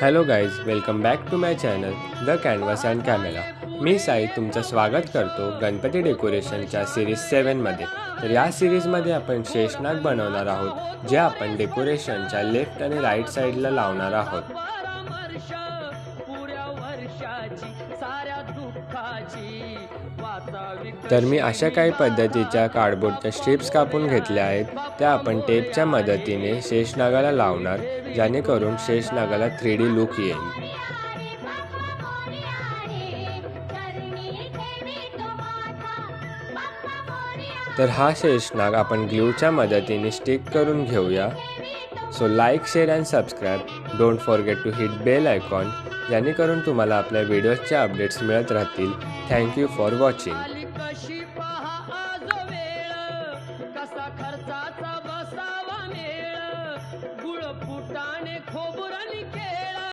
Hello guys, welcome back to my channel the canvas and camera. मी साई तुमचं स्वागत करतो गणपती डेकोरेशनच्या सिरीज 7मध्ये. तर या सिरीजमध्ये आपण शेषनाग बनवणार आहोत, जे आपण डेकोरेशनच्या लेफ्ट आणि राईट साईडला लावणार आहोत. तर मी अशा काही पद्धतीच्या कार्डबोर्डच्या स्ट्रिप्स कापून घेतल्या आहेत. त्या आपण टेपच्या मदतीने शेषनागाला लावणार, जेणेकरून शेषनागाला 3D लुक येईल. तर हा शेषनाग आपण ग्लूच्या मदतीने स्टिक करून घेऊया. So like, share and subscribe. Don't forget to hit bell icon, जेणेकरून तुम्हाला आपल्या व्हिडिओजचे अपडेट्स मिळत राहतील. Thank you for watching.